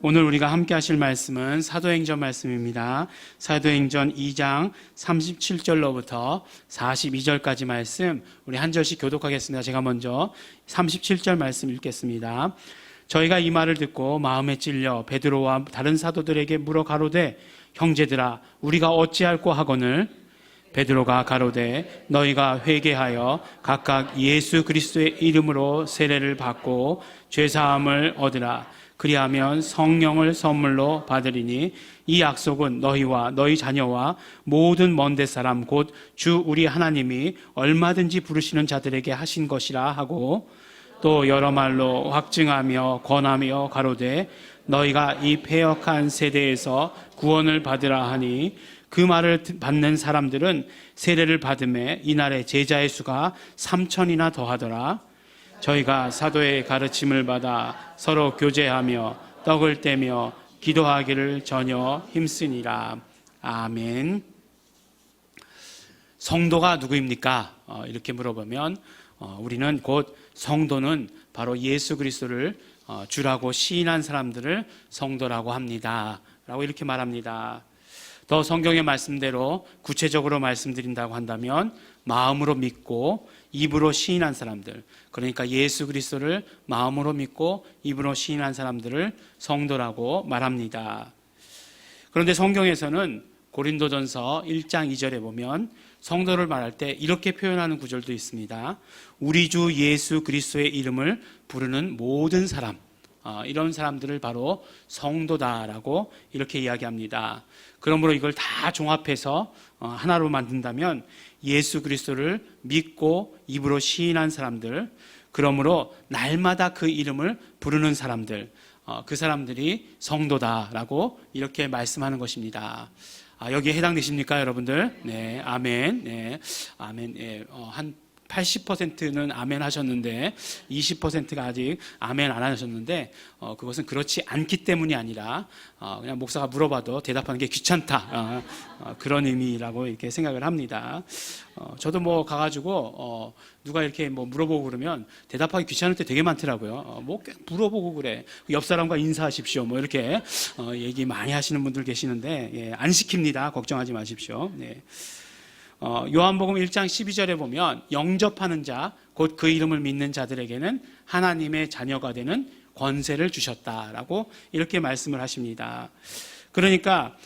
오늘 우리가 함께 하실 말씀은 사도행전 말씀입니다. 사도행전 2장 37절로부터 42절까지 말씀, 우리 한 절씩 교독하겠습니다. 제가 먼저 37절 말씀 읽겠습니다. 저희가 이 말을 듣고 마음에 찔려 베드로와 다른 사도들에게 물어 가로되, 형제들아, 우리가 어찌할꼬 하거늘? 베드로가 가로되, 너희가 회개하여 각각 예수 그리스도의 이름으로 세례를 받고 죄사함을 얻으라. 그리하면 성령을 선물로 받으리니 이 약속은 너희와 너희 자녀와 모든 먼데 사람 곧 주 우리 하나님이 얼마든지 부르시는 자들에게 하신 것이라 하고, 또 여러 말로 확증하며 권하며 가로되, 너희가 이 패역한 세대에서 구원을 받으라 하니, 그 말을 받는 사람들은 세례를 받음에 이날에 제자의 수가 3,000이나 더하더라. 저희가 사도의 가르침을 받아 서로 교제하며 떡을 떼며 기도하기를 전혀 힘쓰니라. 아멘. 성도가 누구입니까? 이렇게 물어보면 우리는 곧 성도는 바로 예수 그리스도를 주라고 시인한 사람들을 성도라고 합니다 라고 이렇게 말합니다. 더 성경의 말씀대로 구체적으로 말씀드린다고 한다면 마음으로 믿고 입으로 시인한 사람들, 그러니까 예수 그리스도를 마음으로 믿고 입으로 시인한 사람들을 성도라고 말합니다. 그런데 성경에서는 고린도전서 1장 2절에 보면 성도를 말할 때 이렇게 표현하는 구절도 있습니다. 우리 주 예수 그리스도의 이름을 부르는 모든 사람, 이런 사람들을 바로 성도다라고 이렇게 이야기합니다. 그러므로 이걸 다 종합해서 하나로 만든다면 예수 그리스도를 믿고 입으로 시인한 사람들, 그러므로 날마다 그 이름을 부르는 사람들, 그 사람들이 성도다라고 이렇게 말씀하는 것입니다. 여기에 해당되십니까, 여러분들? 네, 아멘. 네, 아멘. 네, 한 80%는 아멘 하셨는데 20%가 아직 아멘 안 하셨는데 그것은 그렇지 않기 때문이 아니라 그냥 목사가 물어봐도 대답하는 게 귀찮다, 그런 의미라고 이렇게 생각을 합니다. 저도 뭐 가가지고 누가 이렇게 뭐 물어보고 그러면 대답하기 귀찮을 때 되게 많더라고요. 뭐 물어보고 그래, 옆 사람과 인사하십시오, 뭐 이렇게 얘기 많이 하시는 분들 계시는데, 예, 안 시킵니다. 걱정하지 마십시오. 네. 요한복음 1장 12절에 보면 영접하는 자, 곧 그 이름을 믿는 자들에게는 하나님의 자녀가 되는 권세를 주셨다라고 이렇게 말씀을 하십니다. 그러니까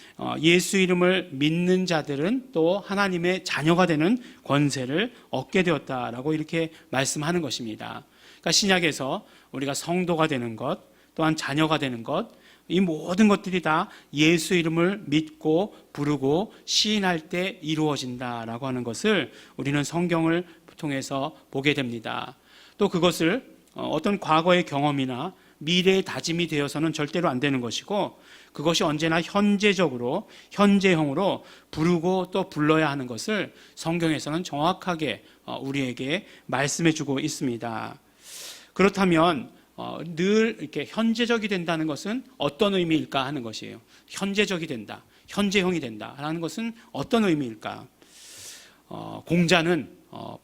예수 이름을 믿는 자들은 또 하나님의 자녀가 되는 권세를 얻게 되었다라고 이렇게 말씀하는 것입니다. 그러니까 신약에서 우리가 성도가 되는 것, 또한 자녀가 되는 것, 이 모든 것들이 다 예수 이름을 믿고 부르고 시인할 때 이루어진다라고 하는 것을 우리는 성경을 통해서 보게 됩니다. 또 그것을 어떤 과거의 경험이나 미래의 다짐이 되어서는 절대로 안 되는 것이고, 그것이 언제나 현재적으로, 현재형으로 부르고 또 불러야 하는 것을 성경에서는 정확하게 우리에게 말씀해 주고 있습니다. 그렇다면 늘 이렇게 현재적이 된다는 것은 어떤 의미일까 하는 것이에요. 현재적이 된다, 현재형이 된다 하는 것은 어떤 의미일까? 공자는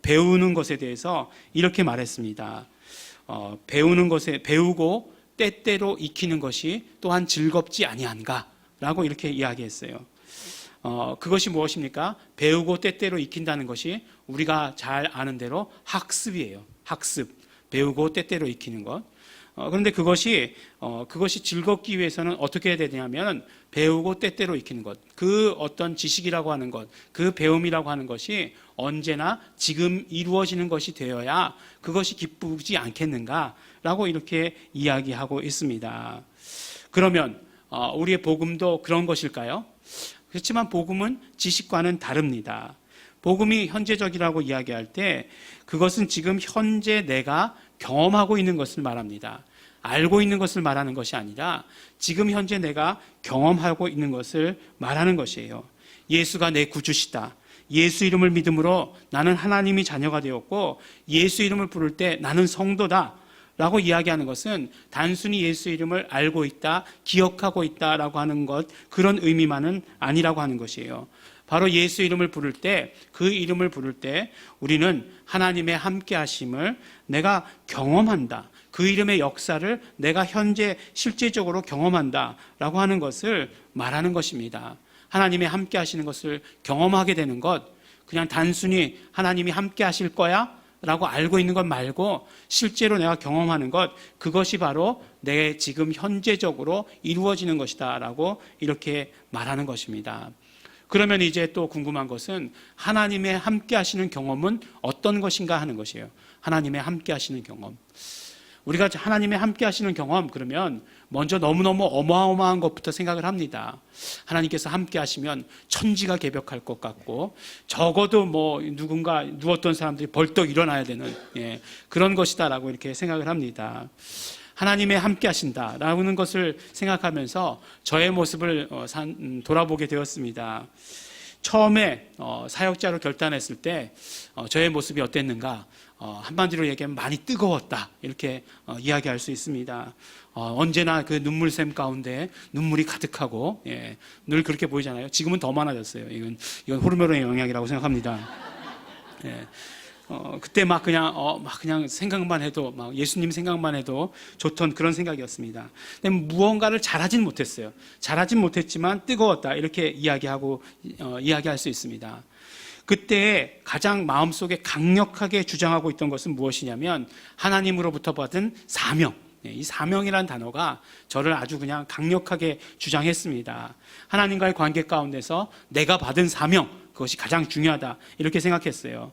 배우는 것에 대해서 이렇게 말했습니다. 배우는 것에 배우고 때때로 익히는 것이 또한 즐겁지 아니한가? 라고 이렇게 이야기했어요. 그것이 무엇입니까? 배우고 때때로 익힌다는 것이 우리가 잘 아는 대로 학습이에요. 학습. 배우고 때때로 익히는 것. 그런데 그것이 즐겁기 위해서는 어떻게 해야 되냐면 배우고 때때로 익히는 것, 그 어떤 지식이라고 하는 것, 그 배움이라고 하는 것이 언제나 지금 이루어지는 것이 되어야 그것이 기쁘지 않겠는가라고 이렇게 이야기하고 있습니다. 그러면 우리의 복음도 그런 것일까요? 그렇지만 복음은 지식과는 다릅니다. 복음이 현재적이라고 이야기할 때 그것은 지금 현재 내가 경험하고 있는 것을 말합니다. 알고 있는 것을 말하는 것이 아니라 지금 현재 내가 경험하고 있는 것을 말하는 것이에요. 예수가 내 구주시다. 예수 이름을 믿음으로 나는 하나님이 자녀가 되었고 예수 이름을 부를 때 나는 성도다 라고 이야기하는 것은 단순히 예수 이름을 알고 있다, 기억하고 있다라고 하는 것, 그런 의미만은 아니라고 하는 것이에요. 바로 예수 이름을 부를 때, 그 이름을 부를 때 우리는 하나님의 함께 하심을 내가 경험한다. 그 그 이름의 역사를 내가 현재 실제적으로 경험한다라고 하는 것을 말하는 것입니다. 하나님이 함께 하시는 것을 경험하게 되는 것, 그냥 단순히 하나님이 함께 하실 거야 라고 알고 있는 것 말고 실제로 내가 경험하는 것, 그것이 바로 내 지금 현재적으로 이루어지는 것이다 라고 이렇게 말하는 것입니다. 그러면 이제 또 궁금한 것은 하나님의 함께 하시는 경험은 어떤 것인가 하는 것이에요. 하나님의 함께 하시는 경험. 우리가 하나님의 함께 하시는 경험, 그러면 먼저 너무너무 어마어마한 것부터 생각을 합니다. 하나님께서 함께 하시면 천지가 개벽할 것 같고, 적어도 뭐 누군가 누웠던 사람들이 벌떡 일어나야 되는 그런 것이다라고 이렇게 생각을 합니다. 하나님의 함께 하신다라는 것을 생각하면서 저의 모습을 돌아보게 되었습니다. 처음에 사역자로 결단했을 때 저의 모습이 어땠는가? 한마디로 얘기하면 많이 뜨거웠다, 이렇게 이야기할 수 있습니다. 언제나 그 눈물샘 가운데 눈물이 가득하고, 늘 그렇게 보이잖아요. 지금은 더 많아졌어요. 이건 호르몬의 영향이라고 생각합니다. 그때 막 그냥 생각만 해도, 막 예수님 생각만 해도 좋던 그런 생각이었습니다. 근데 무언가를 잘하진 못했어요. 잘하진 못했지만 뜨거웠다, 이렇게 이야기할 수 있습니다. 그때 가장 마음속에 강력하게 주장하고 있던 것은 무엇이냐면 하나님으로부터 받은 사명. 이 사명이라는 단어가 저를 아주 그냥 강력하게 주장했습니다. 하나님과의 관계 가운데서 내가 받은 사명, 그것이 가장 중요하다, 이렇게 생각했어요.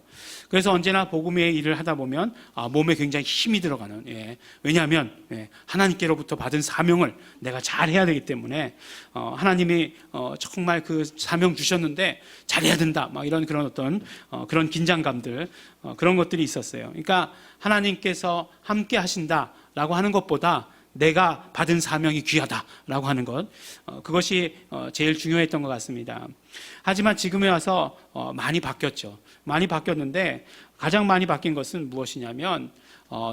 그래서 언제나 복음의 일을 하다 보면 몸에 굉장히 힘이 들어가는, 왜냐하면 하나님께로부터 받은 사명을 내가 잘 해야 되기 때문에 하나님이 정말 그 사명 주셨는데 잘해야 된다, 막 이런 그런 어떤 그런 긴장감들, 그런 것들이 있었어요. 그러니까 하나님께서 함께 하신다라고 하는 것보다 내가 받은 사명이 귀하다라고 하는 것, 그것이 제일 중요했던 것 같습니다. 하지만 지금에 와서 많이 바뀌었죠. 많이 바뀌었는데 가장 많이 바뀐 것은 무엇이냐면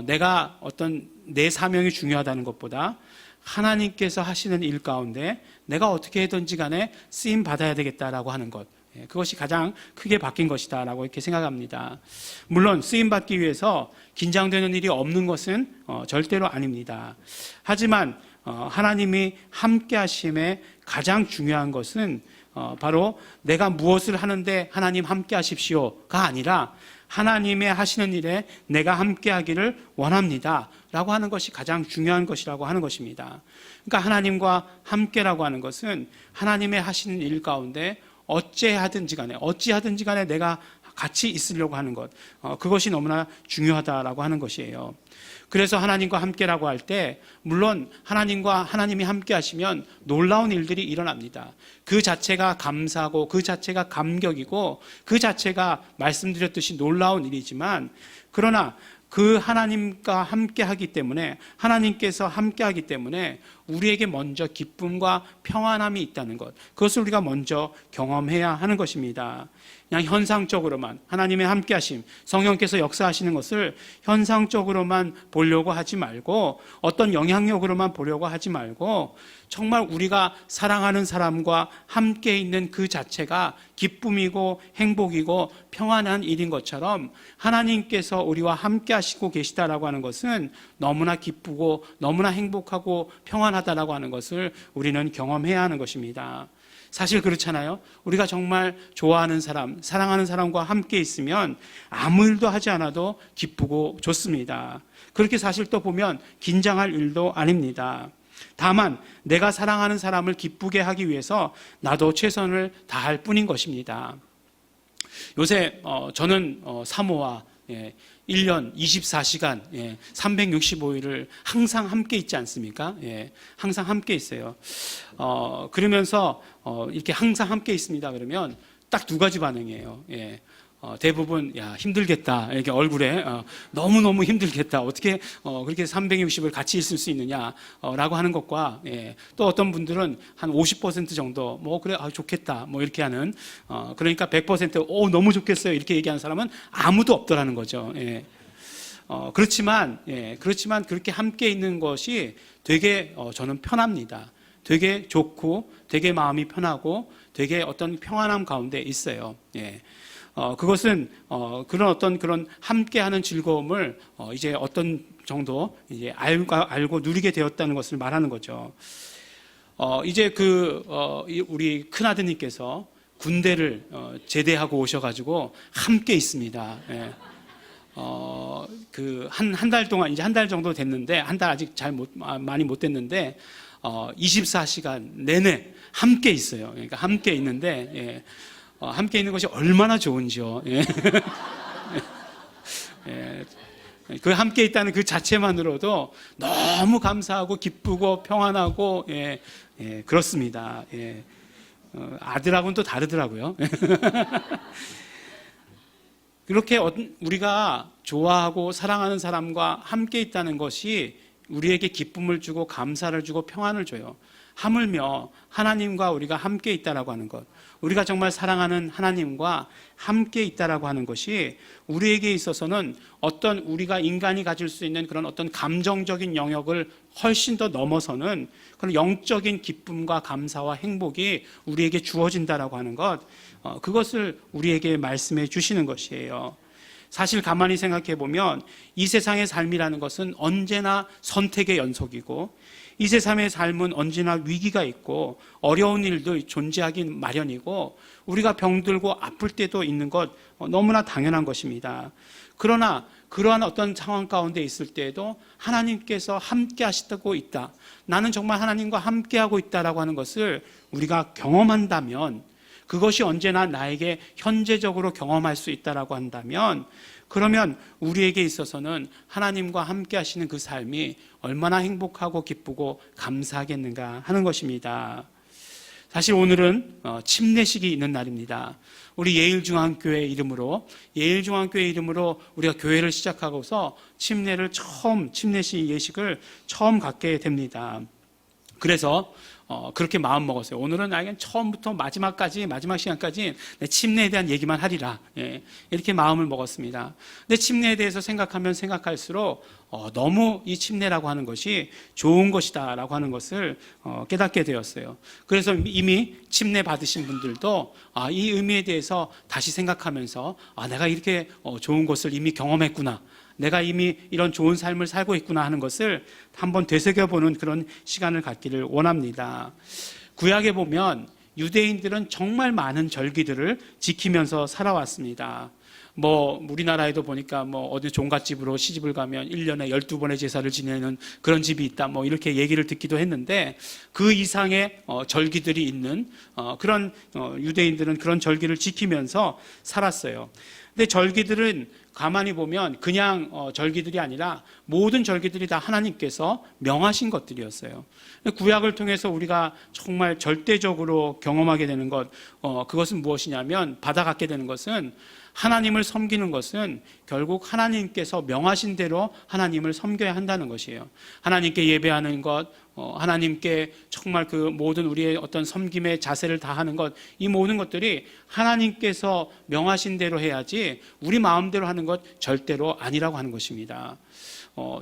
내가 어떤 내 사명이 중요하다는 것보다 하나님께서 하시는 일 가운데 내가 어떻게 해든지 간에 쓰임 받아야 되겠다라고 하는 것, 그것이 가장 크게 바뀐 것이다 라고 이렇게 생각합니다. 물론 쓰임받기 위해서 긴장되는 일이 없는 것은 절대로 아닙니다. 하지만 하나님이 함께 하심에 가장 중요한 것은 바로 내가 무엇을 하는데 하나님 함께 하십시오가 아니라 하나님의 하시는 일에 내가 함께 하기를 원합니다 라고 하는 것이 가장 중요한 것이라고 하는 것입니다. 그러니까 하나님과 함께라고 하는 것은 하나님의 하시는 일 가운데 어찌하든지 간에 내가 같이 있으려고 하는 것, 그것이 너무나 중요하다라고 하는 것이에요. 그래서 하나님과 함께라고 할 때 물론 하나님이 함께 하시면 놀라운 일들이 일어납니다. 그 자체가 감사하고 그 자체가 감격이고 그 자체가 말씀드렸듯이 놀라운 일이지만, 그러나 그 하나님과 함께 하기 때문에, 하나님께서 함께 하기 때문에 우리에게 먼저 기쁨과 평안함이 있다는 것, 그것을 우리가 먼저 경험해야 하는 것입니다. 그냥 현상적으로만 하나님의 함께 하심, 성령께서 역사하시는 것을 현상적으로만 보려고 하지 말고, 어떤 영향력으로만 보려고 하지 말고, 정말 우리가 사랑하는 사람과 함께 있는 그 자체가 기쁨이고 행복이고 평안한 일인 것처럼 하나님께서 우리와 함께 하시고 계시다라고 하는 것은 너무나 기쁘고 너무나 행복하고 평안하다라고 하는 것을 우리는 경험해야 하는 것입니다. 사실 그렇잖아요. 우리가 정말 좋아하는 사람, 사랑하는 사람과 함께 있으면 아무 일도 하지 않아도 기쁘고 좋습니다. 그렇게 사실 또 보면 긴장할 일도 아닙니다. 다만 내가 사랑하는 사람을 기쁘게 하기 위해서 나도 최선을 다할 뿐인 것입니다. 요새 저는 사모와 1년 24시간 365일을 항상 함께 있지 않습니까? 항상 함께 있어요. 그러면서 이렇게 항상 함께 있습니다. 그러면 딱 두 가지 반응이에요. 대부분 힘들겠다, 이렇게 얼굴에 너무너무 힘들겠다, 어떻게 그렇게 360을 같이 있을 수 있느냐라고 하는 것과, 또 어떤 분들은 한 50% 정도 그래 좋겠다 이렇게 하는, 그러니까 100% 너무 좋겠어요 이렇게 얘기하는 사람은 아무도 없더라는 거죠. 그렇지만 그렇게 함께 있는 것이 되게 저는 편합니다. 되게 좋고 되게 마음이 편하고 되게 어떤 평안함 가운데 있어요. 그것은 그런 함께하는 즐거움을 이제 어떤 정도 이제 알고 누리게 되었다는 것을 말하는 거죠. 이제 우리 큰 아드님께서 군대를 제대하고 오셔가지고 함께 있습니다. 예. 한 달 동안, 이제 한 달 정도 됐는데, 한 달 아직 많이 못 됐는데, 24시간 내내 함께 있어요. 그러니까 함께 있는데, 예. 함께 있는 것이 얼마나 좋은지요. 예. 예. 그 함께 있다는 그 자체만으로도 너무 감사하고 기쁘고 평안하고, 예. 예. 그렇습니다. 예. 아들하고는 또 다르더라고요. 그렇게 우리가 좋아하고 사랑하는 사람과 함께 있다는 것이 우리에게 기쁨을 주고 감사를 주고 평안을 줘요. 하물며 하나님과 우리가 함께 있다라고 하는 것, 우리가 정말 사랑하는 하나님과 함께 있다라고 하는 것이 우리에게 있어서는 어떤 우리가 인간이 가질 수 있는 그런 어떤 감정적인 영역을 훨씬 더 넘어서는 그런 영적인 기쁨과 감사와 행복이 우리에게 주어진다라고 하는 것, 그것을 우리에게 말씀해 주시는 것이에요. 사실 가만히 생각해 보면 이 세상의 삶이라는 것은 언제나 선택의 연속이고, 이 세상의 삶은 언제나 위기가 있고 어려운 일도 존재하긴 마련이고, 우리가 병들고 아플 때도 있는 것 너무나 당연한 것입니다. 그러나 그러한 어떤 상황 가운데 있을 때에도 하나님께서 함께 하시고 있다, 나는 정말 하나님과 함께하고 있다라고 하는 것을 우리가 경험한다면, 그것이 언제나 나에게 현재적으로 경험할 수 있다라고 한다면, 그러면 우리에게 있어서는 하나님과 함께 하시는 그 삶이 얼마나 행복하고 기쁘고 감사하겠는가 하는 것입니다. 사실 오늘은 침례식이 있는 날입니다. 우리 예일중앙교회 이름으로 우리가 교회를 시작하고서 침례식 예식을 처음 갖게 됩니다. 그래서 그렇게 마음 먹었어요. 오늘은 나에겐 처음부터 마지막 시간까지 내 침례에 대한 얘기만 하리라. 예, 이렇게 마음을 먹었습니다. 근데 침례에 대해서 생각하면 생각할수록 너무 이 침례라고 하는 것이 좋은 것이다라고 하는 것을 깨닫게 되었어요. 그래서 이미 침례 받으신 분들도 이 의미에 대해서 다시 생각하면서 내가 이렇게 좋은 것을 이미 경험했구나, 내가 이미 이런 좋은 삶을 살고 있구나 하는 것을 한번 되새겨보는 그런 시간을 갖기를 원합니다. 구약에 보면 유대인들은 정말 많은 절기들을 지키면서 살아왔습니다. 우리나라에도 보니까 어디 종갓집으로 시집을 가면 1년에 12번의 제사를 지내는 그런 집이 있다, 이렇게 얘기를 듣기도 했는데, 그 이상의 절기들이 있는 그런 유대인들은 그런 절기를 지키면서 살았어요. 근데 절기들은 가만히 보면 그냥 절기들이 아니라 모든 절기들이 다 하나님께서 명하신 것들이었어요. 구약을 통해서 우리가 정말 절대적으로 경험하게 되는 것, 그것은 무엇이냐면, 받아갖게 되는 것은, 하나님을 섬기는 것은 결국 하나님께서 명하신 대로 하나님을 섬겨야 한다는 것이에요. 하나님께 예배하는 것, 하나님께 정말 그 모든 우리의 어떤 섬김의 자세를 다하는 것, 이 모든 것들이 하나님께서 명하신 대로 해야지 우리 마음대로 하는 것 절대로 아니라고 하는 것입니다.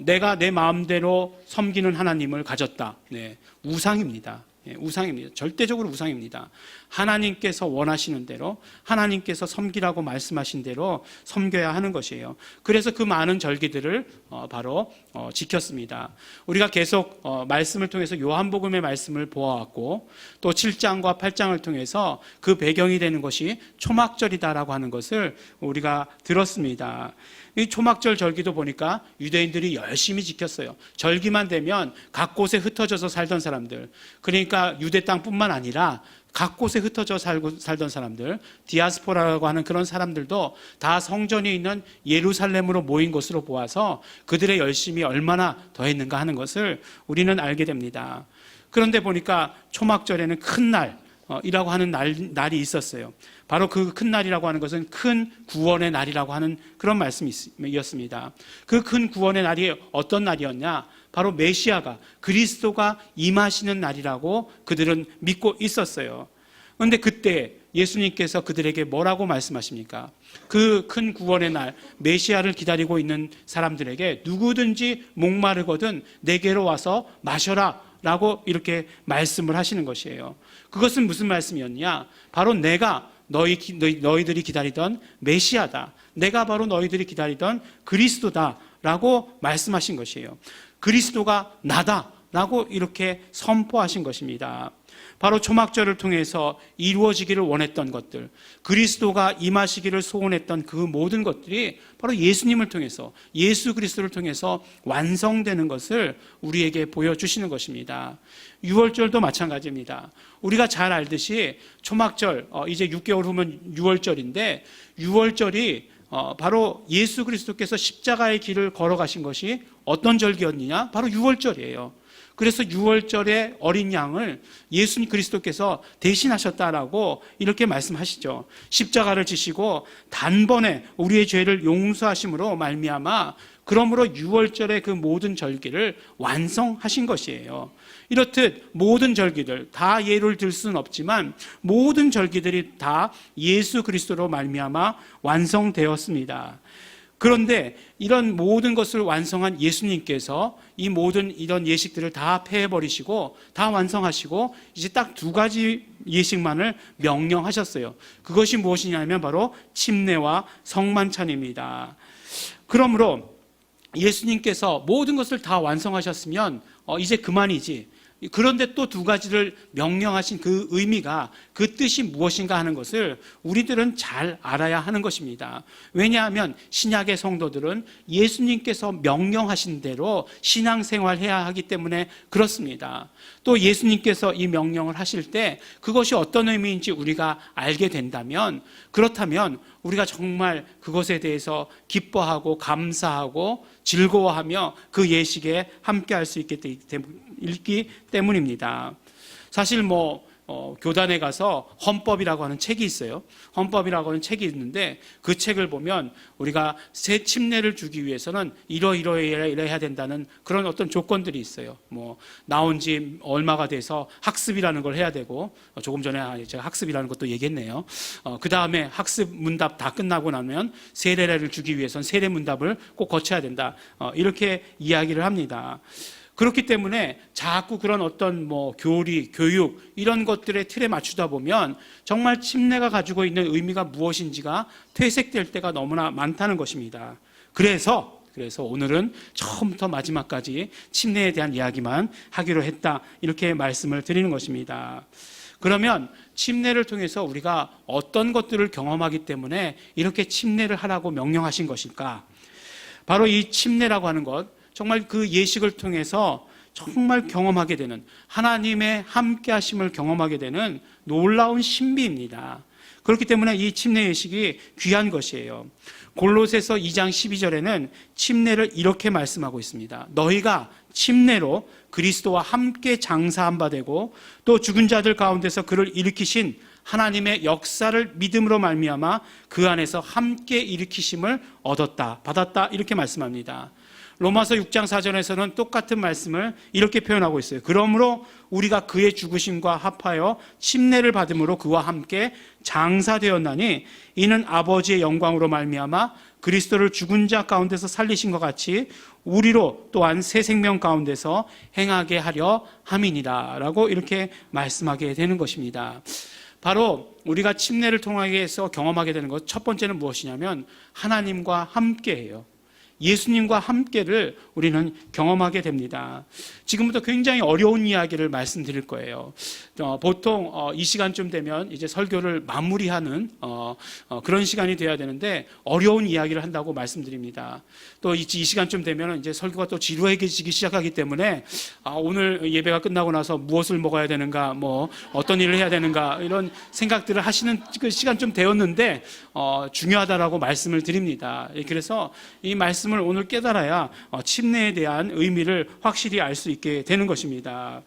내가 내 마음대로 섬기는 하나님을 가졌다. 네, 우상입니다. 예, 우상입니다. 절대적으로 우상입니다. 하나님께서 원하시는 대로, 하나님께서 섬기라고 말씀하신 대로 섬겨야 하는 것이에요. 그래서 그 많은 절기들을 바로 지켰습니다. 우리가 계속 말씀을 통해서 요한복음의 말씀을 보아왔고, 또 7장과 8장을 통해서 그 배경이 되는 것이 초막절이다라고 하는 것을 우리가 들었습니다. 이 초막절 절기도 보니까 유대인들이 열심히 지켰어요. 절기만 되면 각 곳에 흩어져서 살던 사람들, 그러니까 유대 땅뿐만 아니라 각 곳에 흩어져 살던 사람들, 디아스포라라고 하는 그런 사람들도 다 성전이 있는 예루살렘으로 모인 것으로 보아서 그들의 열심이 얼마나 더했는가 하는 것을 우리는 알게 됩니다. 그런데 보니까 초막절에는 큰 날이라고 하는 날이 있었어요. 바로 그 큰 날이라고 하는 것은 큰 구원의 날이라고 하는 그런 말씀이었습니다. 그 큰 구원의 날이 어떤 날이었냐? 바로 메시아가, 그리스도가 임하시는 날이라고 그들은 믿고 있었어요. 그런데 그때 예수님께서 그들에게 뭐라고 말씀하십니까? 그 큰 구원의 날, 메시아를 기다리고 있는 사람들에게 누구든지 목마르거든 내게로 와서 마셔라 라고 이렇게 말씀을 하시는 것이에요. 그것은 무슨 말씀이었냐? 바로 내가 너희들이 기다리던 메시아다. 내가 바로 너희들이 기다리던 그리스도다라고 말씀하신 것이에요. 그리스도가 나다라고 이렇게 선포하신 것입니다. 바로 초막절을 통해서 이루어지기를 원했던 것들, 그리스도가 임하시기를 소원했던 그 모든 것들이 바로 예수님을 통해서, 예수 그리스도를 통해서 완성되는 것을 우리에게 보여주시는 것입니다. 유월절도 마찬가지입니다. 우리가 잘 알듯이 초막절, 이제 6개월 후면 유월절인데, 유월절이 바로 예수 그리스도께서 십자가의 길을 걸어가신 것이 어떤 절기였느냐? 바로 유월절이에요. 그래서 유월절에 어린 양을 예수님 그리스도께서 대신하셨다라고 이렇게 말씀하시죠. 십자가를 지시고 단번에 우리의 죄를 용서하심으로 말미암아 그러므로 유월절의 그 모든 절기를 완성하신 것이에요. 이렇듯 모든 절기들 다 예를 들 수는 없지만 모든 절기들이 다 예수 그리스도로 말미암아 완성되었습니다. 그런데 이런 모든 것을 완성한 예수님께서 이 모든 이런 예식들을 다 폐해버리시고 다 완성하시고 이제 딱 두 가지 예식만을 명령하셨어요. 그것이 무엇이냐면 바로 침례와 성만찬입니다. 그러므로 예수님께서 모든 것을 다 완성하셨으면 이제 그만이지. 그런데 또 두 가지를 명령하신 그 의미가, 그 뜻이 무엇인가 하는 것을 우리들은 잘 알아야 하는 것입니다. 왜냐하면 신약의 성도들은 예수님께서 명령하신 대로 신앙생활해야 하기 때문에 그렇습니다. 또 예수님께서 이 명령을 하실 때 그것이 어떤 의미인지 우리가 알게 된다면, 그렇다면 우리가 정말 그것에 대해서 기뻐하고 감사하고 즐거워하며 그 예식에 함께할 수 있기 때문입니다. 사실 교단에 가서 헌법이라고 하는 책이 있어요. 헌법이라고 하는 책이 있는데 그 책을 보면 우리가 새 침례를 주기 위해서는 이러해야 된다는 그런 어떤 조건들이 있어요. 나온 지 얼마가 돼서 학습이라는 걸 해야 되고, 조금 전에 제가 학습이라는 것도 얘기했네요. 그 다음에 학습 문답 다 끝나고 나면 세례를 주기 위해서는 세례 문답을 꼭 거쳐야 된다. 이렇게 이야기를 합니다. 그렇기 때문에 자꾸 그런 어떤 교리, 교육 이런 것들의 틀에 맞추다 보면 정말 침례가 가지고 있는 의미가 무엇인지가 퇴색될 때가 너무나 많다는 것입니다. 그래서 오늘은 처음부터 마지막까지 침례에 대한 이야기만 하기로 했다, 이렇게 말씀을 드리는 것입니다. 그러면 침례를 통해서 우리가 어떤 것들을 경험하기 때문에 이렇게 침례를 하라고 명령하신 것일까? 바로 이 침례라고 하는 것, 정말 그 예식을 통해서 정말 경험하게 되는, 하나님의 함께 하심을 경험하게 되는 놀라운 신비입니다. 그렇기 때문에 이 침례 예식이 귀한 것이에요. 골로새서 2장 12절에는 침례를 이렇게 말씀하고 있습니다. 너희가 침례로 그리스도와 함께 장사한 바 되고 또 죽은 자들 가운데서 그를 일으키신 하나님의 역사를 믿음으로 말미암아 그 안에서 함께 일으키심을 받았다, 이렇게 말씀합니다. 로마서 6장 4절에서는 똑같은 말씀을 이렇게 표현하고 있어요. 그러므로 우리가 그의 죽으심과 합하여 침례를 받음으로 그와 함께 장사되었나니 이는 아버지의 영광으로 말미암아 그리스도를 죽은 자 가운데서 살리신 것 같이 우리로 또한 새 생명 가운데서 행하게 하려 함이니라 라고 이렇게 말씀하게 되는 것입니다. 바로 우리가 침례를 통해서 경험하게 되는 것, 첫 번째는 무엇이냐면 하나님과 함께해요. 예수님과 함께를 우리는 경험하게 됩니다. 지금부터 굉장히 어려운 이야기를 말씀드릴 거예요. 보통 이 시간쯤 되면 이제 설교를 마무리하는 그런 시간이 돼야 되는데 어려운 이야기를 한다고 말씀드립니다. 또 이 시간쯤 되면 이제 설교가 또 지루해지기 시작하기 때문에 오늘 예배가 끝나고 나서 무엇을 먹어야 되는가, 어떤 일을 해야 되는가, 이런 생각들을 하시는 그 시간쯤 되었는데 중요하다라고 말씀을 드립니다. 그래서 이 말씀을 오늘 깨달아야 침례에 대한 의미를 확실히 알 수 있게 되는 것입니다.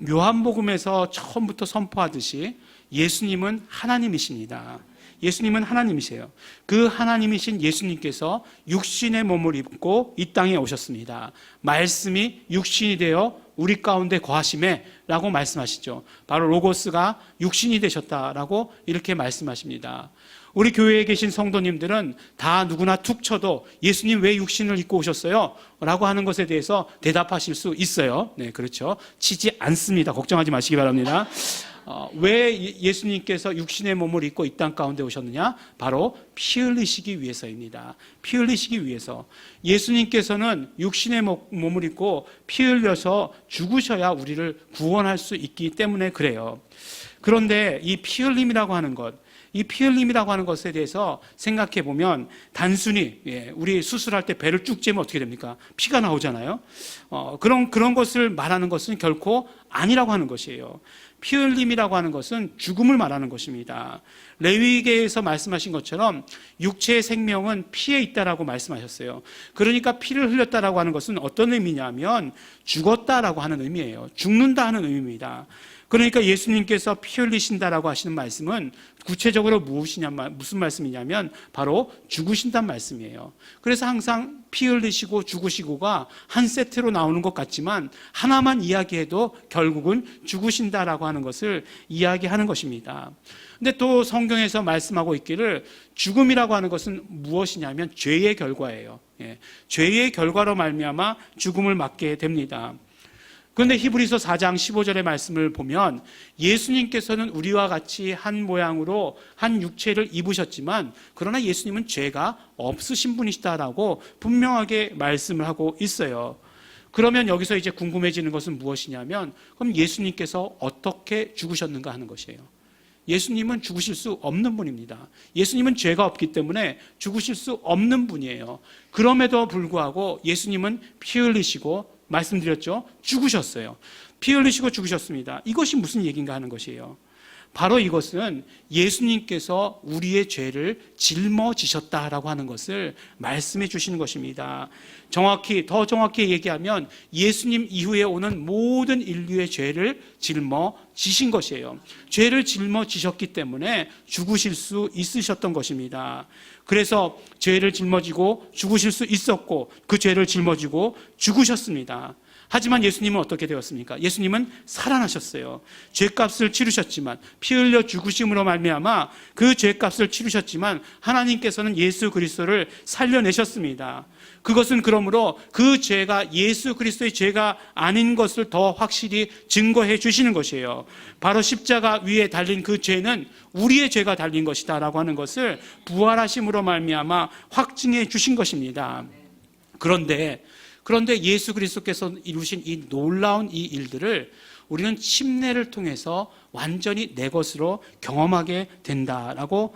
요한복음에서 처음부터 선포하듯이 예수님은 하나님이십니다. 예수님은 하나님이세요. 그 하나님이신 예수님께서 육신의 몸을 입고 이 땅에 오셨습니다. 말씀이 육신이 되어 우리 가운데 거하심에 라고 말씀하시죠. 바로 로고스가 육신이 되셨다라고 이렇게 말씀하십니다. 우리 교회에 계신 성도님들은 다 누구나 툭 쳐도 예수님 왜 육신을 입고 오셨어요? 라고 하는 것에 대해서 대답하실 수 있어요. 네, 그렇죠. 치지 않습니다. 걱정하지 마시기 바랍니다. 왜 예수님께서 육신의 몸을 입고 이 땅 가운데 오셨느냐? 바로 피 흘리시기 위해서입니다. 피 흘리시기 위해서. 예수님께서는 육신의 몸을 입고 피 흘려서 죽으셔야 우리를 구원할 수 있기 때문에 그래요. 그런데 이 피 흘림이라고 하는 것, 이 피 흘림이라고 하는 것에 대해서 생각해 보면 단순히 우리 수술할 때 배를 쭉 째면 어떻게 됩니까? 피가 나오잖아요. 그런 것을 말하는 것은 결코 아니라고 하는 것이에요. 피 흘림이라고 하는 것은 죽음을 말하는 것입니다. 레위기에서 말씀하신 것처럼 육체의 생명은 피에 있다라고 말씀하셨어요. 그러니까 피를 흘렸다라고 하는 것은 어떤 의미냐면 죽었다라고 하는 의미예요. 죽는다 하는 의미입니다. 그러니까 예수님께서 피 흘리신다라고 하시는 말씀은 구체적으로 무슨 말씀이냐면 바로 죽으신다는 말씀이에요. 그래서 항상 피 흘리시고 죽으시고가 한 세트로 나오는 것 같지만 하나만 이야기해도 결국은 죽으신다라고 하는 것을 이야기하는 것입니다. 근데 또 성경에서 말씀하고 있기를 죽음이라고 하는 것은 무엇이냐면 죄의 결과예요. 죄의 결과로 말미암아 죽음을 맞게 됩니다. 그런데 히브리서 4장 15절의 말씀을 보면 예수님께서는 우리와 같이 한 모양으로 한 육체를 입으셨지만 그러나 예수님은 죄가 없으신 분이시다라고 분명하게 말씀을 하고 있어요. 그러면 여기서 이제 궁금해지는 것은 무엇이냐면 그럼 예수님께서 어떻게 죽으셨는가 하는 것이에요. 예수님은 죽으실 수 없는 분입니다. 예수님은 죄가 없기 때문에 죽으실 수 없는 분이에요. 그럼에도 불구하고 예수님은 피 흘리시고 말씀드렸죠. 죽으셨어요. 피 흘리시고 죽으셨습니다. 이것이 무슨 얘기인가 하는 것이에요. 바로 이것은 예수님께서 우리의 죄를 짊어지셨다라고 하는 것을 말씀해 주시는 것입니다. 더 정확히 얘기하면 예수님 이후에 오는 모든 인류의 죄를 짊어지신 것이에요. 죄를 짊어지셨기 때문에 죽으실 수 있으셨던 것입니다. 그래서 죄를 짊어지고 죽으실 수 있었고 그 죄를 짊어지고 죽으셨습니다. 하지만 예수님은 어떻게 되었습니까? 예수님은 살아나셨어요. 죄값을 치르셨지만 피 흘려 죽으심으로 말미암아 그 죄값을 치르셨지만 하나님께서는 예수 그리스도를 살려내셨습니다. 그것은 그러므로 그 죄가 예수 그리스도의 죄가 아닌 것을 더 확실히 증거해 주시는 것이에요. 바로 십자가 위에 달린 그 죄는 우리의 죄가 달린 것이다 라고 하는 것을 부활하심으로 말미암아 확증해 주신 것입니다. 그런데 예수 그리스도께서 이루신 이 놀라운 이 일들을 우리는 침례를 통해서 완전히 내 것으로 경험하게 된다라고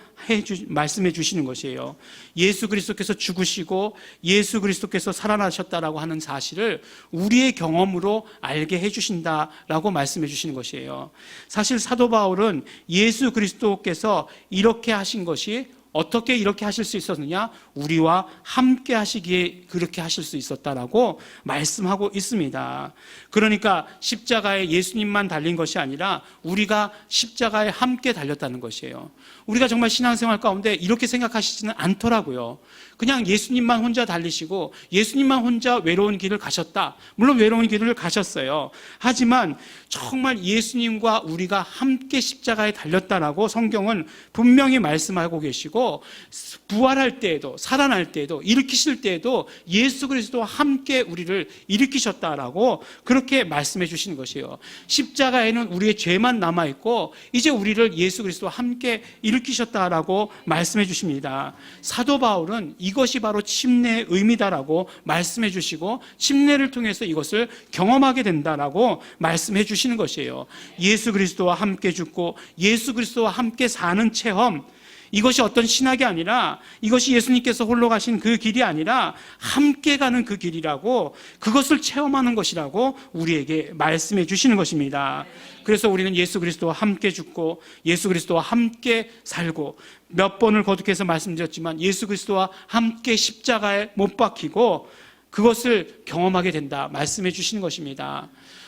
말씀해 주시는 것이에요. 예수 그리스도께서 죽으시고 예수 그리스도께서 살아나셨다라고 하는 사실을 우리의 경험으로 알게 해 주신다라고 말씀해 주시는 것이에요. 사실 사도 바울은 예수 그리스도께서 이렇게 하신 것이 어떻게 이렇게 하실 수 있었느냐? 우리와 함께 하시기에 그렇게 하실 수 있었다라고 말씀하고 있습니다. 그러니까 십자가에 예수님만 달린 것이 아니라 우리가 십자가에 함께 달렸다는 것이에요. 우리가 정말 신앙생활 가운데 이렇게 생각하시지는 않더라고요. 그냥 예수님만 혼자 달리시고 예수님만 혼자 외로운 길을 가셨다. 물론 외로운 길을 가셨어요. 하지만 정말 예수님과 우리가 함께 십자가에 달렸다라고 성경은 분명히 말씀하고 계시고 부활할 때에도 살아날 때에도 일으키실 때에도 예수 그리스도와 함께 우리를 일으키셨다라고 그렇게 말씀해 주시는 것이에요. 십자가에는 우리의 죄만 남아있고 이제 우리를 예수 그리스도와 함께 일으키셨다라고 말씀해 주십니다. 사도 바울은 이것이 바로 침례의 의미다라고 말씀해 주시고 침례를 통해서 이것을 경험하게 된다라고 말씀해 주시는 것이에요. 예수 그리스도와 함께 죽고 예수 그리스도와 함께 사는 체험, 이것이 어떤 신학이 아니라 이것이 예수님께서 홀로 가신 그 길이 아니라 함께 가는 그 길이라고 그것을 체험하는 것이라고 우리에게 말씀해 주시는 것입니다. 그래서 우리는 예수 그리스도와 함께 죽고 예수 그리스도와 함께 살고 몇 번을 거듭해서 말씀드렸지만 예수 그리스도와 함께 십자가에 못 박히고 그것을 경험하게 된다 말씀해 주시는 것입니다.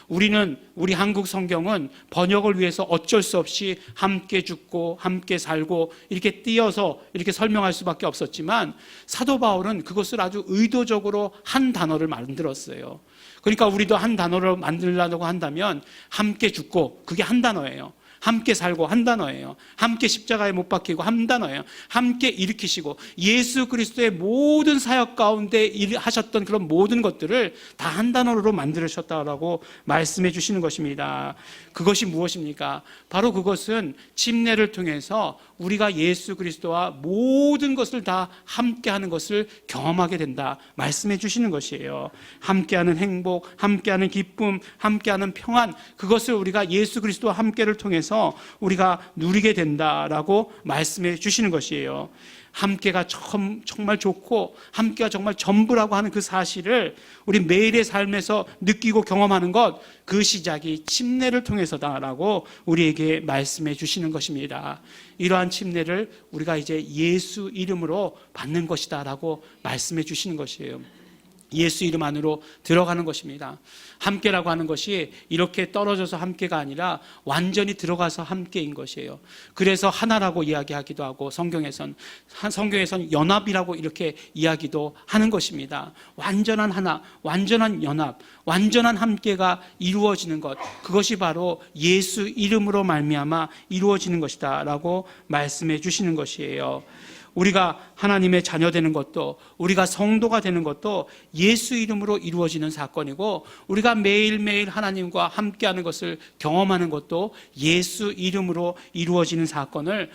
우리 한국 성경은 번역을 위해서 어쩔 수 없이 함께 죽고 함께 살고 이렇게 띄어서 이렇게 설명할 수밖에 없었지만 사도 바울은 그것을 아주 의도적으로 한 단어를 만들었어요. 그러니까 우리도 한 단어를 만들려고 한다면 함께 죽고 그게 한 단어예요. 함께 살고 한 단어예요. 함께 십자가에 못 박히고 한 단어예요. 함께 일으키시고 예수 그리스도의 모든 사역 가운데 하셨던 그런 모든 것들을 다 한 단어로 만들으셨다라고 말씀해 주시는 것입니다. 그것이 무엇입니까? 바로 그것은 침례를 통해서 우리가 예수 그리스도와 모든 것을 다 함께하는 것을 경험하게 된다 말씀해 주시는 것이에요. 함께하는 행복, 함께하는 기쁨, 함께하는 평안, 그것을 우리가 예수 그리스도와 함께를 통해서 우리가 누리게 된다라고 말씀해 주시는 것이에요. 함께가 정말 좋고 함께가 정말 전부라고 하는 그 사실을 우리 매일의 삶에서 느끼고 경험하는 것, 그 시작이 침례를 통해서다라고 우리에게 말씀해 주시는 것입니다. 이러한 침례를 우리가 이제 예수 이름으로 받는 것이다라고 말씀해 주시는 것이에요. 예수 이름 안으로 들어가는 것입니다. 함께라고 하는 것이 이렇게 떨어져서 함께가 아니라 완전히 들어가서 함께인 것이에요. 그래서 하나라고 이야기하기도 하고 성경에선 연합이라고 이렇게 이야기도 하는 것입니다. 완전한 하나, 완전한 연합, 완전한 함께가 이루어지는 것, 그것이 바로 예수 이름으로 말미암아 이루어지는 것이다 라고 말씀해 주시는 것이에요. 우리가 하나님의 자녀 되는 것도, 우리가 성도가 되는 것도 예수 이름으로 이루어지는 사건이고, 우리가 매일매일 하나님과 함께하는 것을 경험하는 것도 예수 이름으로 이루어지는 사건을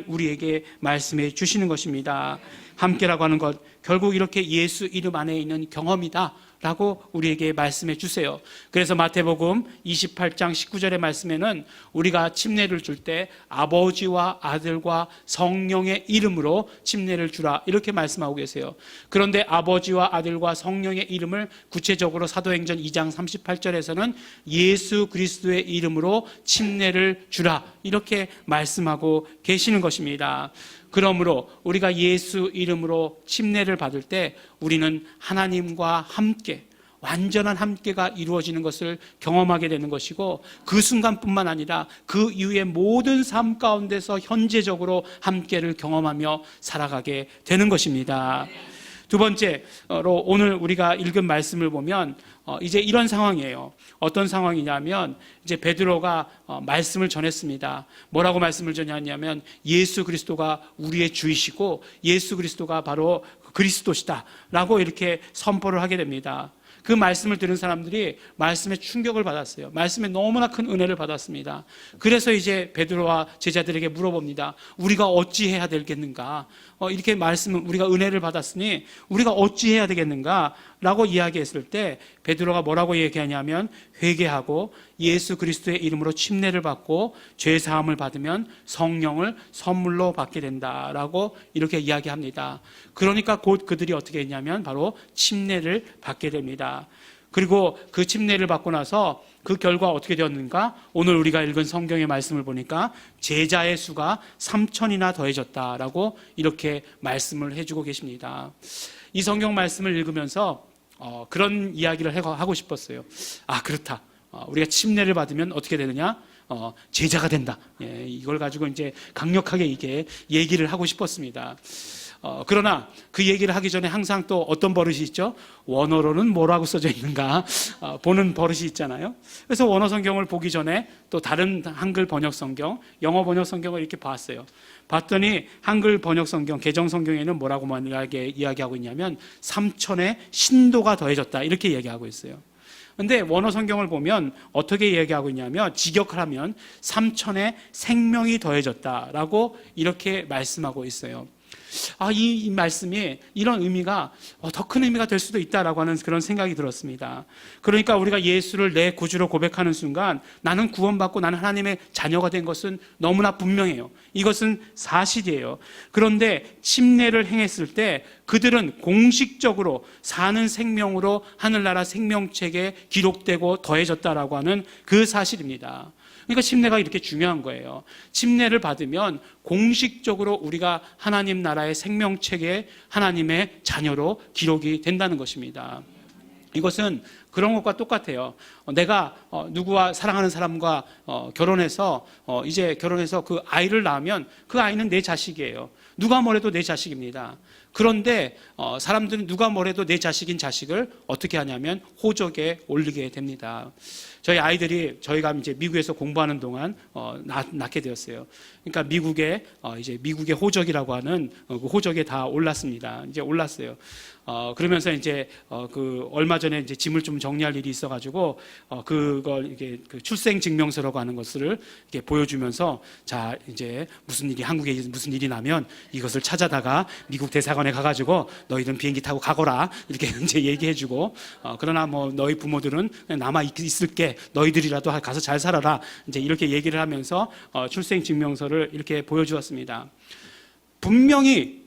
우리에게 말씀해 주시는 것입니다. 함께라고 하는 것, 결국 이렇게 예수 이름 안에 있는 경험이다 라고 우리에게 말씀해 주세요. 그래서 마태복음 28장 19절의 말씀에는 우리가 침례를 줄 때 아버지와 아들과 성령의 이름으로 침례를 주라 이렇게 말씀하고 계세요. 그런데 아버지와 아들과 성령의 이름을 구체적으로 사도행전 2장 38절에서는 예수 그리스도의 이름으로 침례를 주라 이렇게 말씀하고 계시는 것입니다. 그러므로 우리가 예수 이름으로 침례를 받을 때 우리는 하나님과 함께, 완전한 함께가 이루어지는 것을 경험하게 되는 것이고, 그 순간뿐만 아니라 그 이후의 모든 삶 가운데서 현재적으로 함께를 경험하며 살아가게 되는 것입니다. 두 번째로 오늘 우리가 읽은 말씀을 보면 이제 이런 상황이에요. 어떤 상황이냐면 이제 베드로가 말씀을 전했습니다. 뭐라고 말씀을 전했냐면 예수 그리스도가 우리의 주이시고 예수 그리스도가 바로 그리스도시다 라고 이렇게 선포를 하게 됩니다. 그 말씀을 들은 사람들이 말씀에 충격을 받았어요. 말씀에 너무나 큰 은혜를 받았습니다. 그래서 이제 베드로와 제자들에게 물어봅니다. 우리가 어찌해야 되겠는가? 이렇게 말씀은 우리가 은혜를 받았으니 우리가 어찌해야 되겠는가? 라고 이야기했을 때 베드로가 뭐라고 얘기하냐면 회개하고 예수 그리스도의 이름으로 침례를 받고 죄 사함을 받으면 성령을 선물로 받게 된다라고 이렇게 이야기합니다. 그러니까 곧 그들이 어떻게 했냐면 바로 침례를 받게 됩니다. 그리고 그 침례를 받고 나서 그 결과 어떻게 되었는가? 오늘 우리가 읽은 성경의 말씀을 보니까 제자의 수가 3,000이나 더해졌다라고 이렇게 말씀을 해주고 계십니다. 이 성경 말씀을 읽으면서 그런 이야기를 하고 싶었어요. 아, 그렇다. 우리가 침례를 받으면 어떻게 되느냐? 제자가 된다. 예, 이걸 가지고 이제 강력하게 이게 얘기를 하고 싶었습니다. 그러나 그 얘기를 하기 전에 항상 또 어떤 버릇이 있죠? 원어로는 뭐라고 써져 있는가 보는 버릇이 있잖아요. 그래서 원어 성경을 보기 전에 또 다른 한글 번역 성경, 영어 번역 성경을 이렇게 봤어요. 봤더니 한글 번역 성경, 개정 성경에는 뭐라고 만약에 이야기하고 있냐면 3,000의 신도가 더해졌다 이렇게 얘기하고 있어요. 근데 원어 성경을 보면 어떻게 얘기하고 있냐면 직역을 하면 3,000의 생명이 더해졌다라고 이렇게 말씀하고 있어요. 이 말씀이 이런 의미가 더 큰 의미가 될 수도 있다라고 하는 그런 생각이 들었습니다. 그러니까 우리가 예수를 내 구주로 고백하는 순간 나는 구원받고 나는 하나님의 자녀가 된 것은 너무나 분명해요. 이것은 사실이에요. 그런데 침례를 행했을 때 그들은 공식적으로 사는 생명으로 하늘나라 생명책에 기록되고 더해졌다라고 하는 그 사실입니다. 그러니까 침례가 이렇게 중요한 거예요. 침례를 받으면 공식적으로 우리가 하나님 나라의 생명책에 하나님의 자녀로 기록이 된다는 것입니다. 이것은 그런 것과 똑같아요. 내가 누구와 사랑하는 사람과 결혼해서 이제 결혼해서 그 아이를 낳으면 그 아이는 내 자식이에요. 누가 뭐래도 내 자식입니다. 그런데 사람들은 누가 뭐래도 내 자식인 자식을 어떻게 하냐면 호적에 올리게 됩니다. 저희 아이들이 저희가 이제 미국에서 공부하는 동안 낳게 되었어요. 그러니까 미국의 호적이라고 하는 그 호적에 다 올랐습니다. 이제 올랐어요. 그러면서 이제 그 얼마 전에 이제 짐을 좀 정리할 일이 있어가지고 그걸 이게 그 출생 증명서라고 하는 것을 이렇게 보여주면서 자 이제 한국에 무슨 일이 나면 이것을 찾아다가 미국 대사관에 가가지고 너희들은 비행기 타고 가거라 이렇게 이제 얘기해주고 그러나 뭐 너희 부모들은 남아 있을게 너희들이라도 가서 잘 살아라 이제 이렇게 얘기를 하면서 출생 증명서를 이렇게 보여주었습니다. 분명히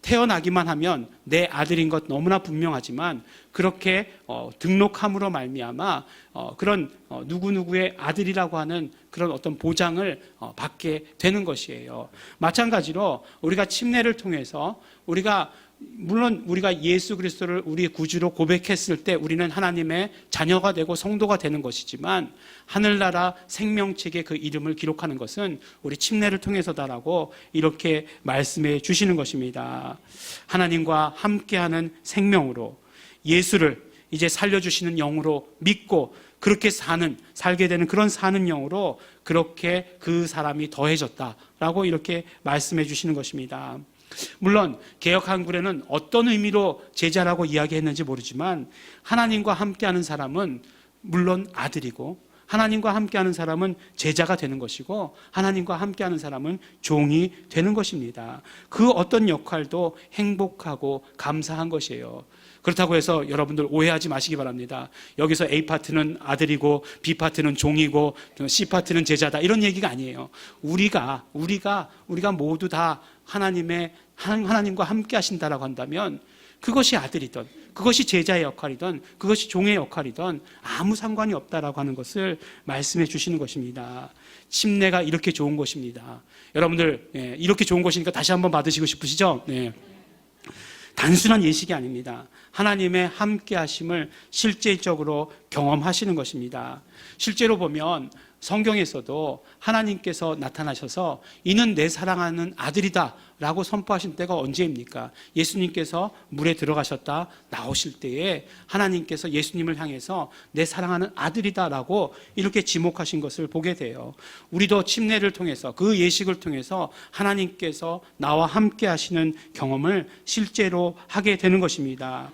태어나기만 하면 내 아들인 것 너무나 분명하지만 그렇게 등록함으로 말미암아 그런 누구누구의 아들이라고 하는 그런 어떤 보장을 받게 되는 것이에요. 마찬가지로 우리가 침례를 통해서 물론 우리가 예수 그리스도를 우리의 구주로 고백했을 때 우리는 하나님의 자녀가 되고 성도가 되는 것이지만 하늘나라 생명책에 그 이름을 기록하는 것은 우리 침례를 통해서다라고 이렇게 말씀해 주시는 것입니다. 하나님과 함께하는 생명으로 예수를 이제 살려주시는 영으로 믿고 그렇게 살게 되는 그런 사는 영으로 그렇게 그 사람이 더해졌다라고 이렇게 말씀해 주시는 것입니다. 물론 개역한글에는 어떤 의미로 제자라고 이야기했는지 모르지만 하나님과 함께하는 사람은 물론 아들이고 하나님과 함께하는 사람은 제자가 되는 것이고 하나님과 함께하는 사람은 종이 되는 것입니다. 그 어떤 역할도 행복하고 감사한 것이에요. 그렇다고 해서 여러분들 오해하지 마시기 바랍니다. 여기서 A파트는 아들이고 B파트는 종이고 C파트는 제자다 이런 얘기가 아니에요. 우리가 모두 다 하나님과 함께 하신다라고 한다면 그것이 아들이든 그것이 제자의 역할이든 그것이 종의 역할이든 아무 상관이 없다라고 하는 것을 말씀해 주시는 것입니다. 침례가 이렇게 좋은 것입니다. 여러분들 이렇게 좋은 것이니까 다시 한번 받으시고 싶으시죠? 네. 단순한 예식이 아닙니다. 하나님의 함께 하심을 실제적으로 경험하시는 것입니다. 실제로 보면 성경에서도 하나님께서 나타나셔서 이는 내 사랑하는 아들이다 라고 선포하신 때가 언제입니까? 예수님께서 물에 들어가셨다 나오실 때에 하나님께서 예수님을 향해서 내 사랑하는 아들이다 라고 이렇게 지목하신 것을 보게 돼요. 우리도 침례를 통해서 그 예식을 통해서 하나님께서 나와 함께 하시는 경험을 실제로 하게 되는 것입니다.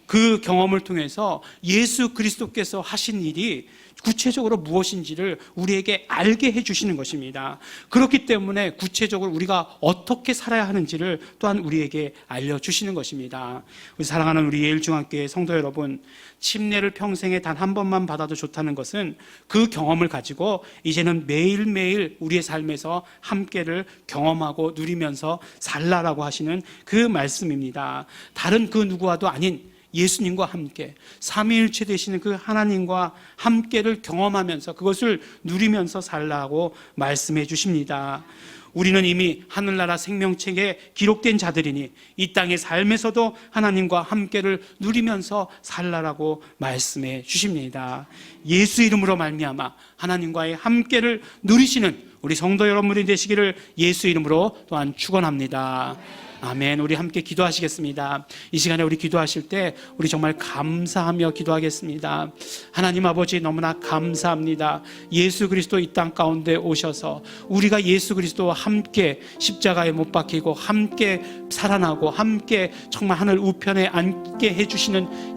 그 경험을 통해서 예수 그리스도께서 하신 일이 구체적으로 무엇인지를 우리에게 알게 해주시는 것입니다. 그렇기 때문에 구체적으로 우리가 어떻게 살아야 하는지를 또한 우리에게 알려주시는 것입니다. 우리 사랑하는 우리 예일중앙교회 성도 여러분, 침례를 평생에 단 한 번만 받아도 좋다는 것은 그 경험을 가지고 이제는 매일매일 우리의 삶에서 함께를 경험하고 누리면서 살라라고 하시는 그 말씀입니다. 다른 그 누구와도 아닌 예수님과 함께 삼위일체 되시는 그 하나님과 함께를 경험하면서 그것을 누리면서 살라고 말씀해 주십니다. 우리는 이미 하늘나라 생명책에 기록된 자들이니 이 땅의 삶에서도 하나님과 함께를 누리면서 살라라고 말씀해 주십니다. 예수 이름으로 말미암아 하나님과의 함께를 누리시는 우리 성도 여러분들이 되시기를 예수 이름으로 또한 축원합니다. 아멘. 우리 함께 기도하시겠습니다. 이 시간에 우리 기도하실 때 우리 정말 감사하며 기도하겠습니다. 하나님 아버지 너무나 감사합니다. 예수 그리스도 이 땅 가운데 오셔서 우리가 예수 그리스도와 함께 십자가에 못 박히고 함께 살아나고 함께 정말 하늘 우편에 앉게 해주시는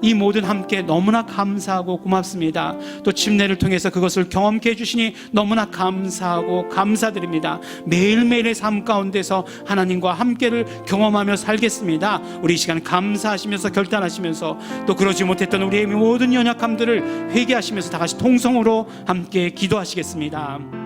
이 모든 함께 너무나 감사하고 고맙습니다. 또 침례를 통해서 그것을 경험케 해주시니 너무나 감사하고 감사드립니다. 매일매일의 삶 가운데서 하나님과 함께를 경험하며 살겠습니다. 우리 이 시간 감사하시면서 결단하시면서 또 그러지 못했던 우리의 모든 연약함들을 회개하시면서 다 같이 통성으로 함께 기도하시겠습니다.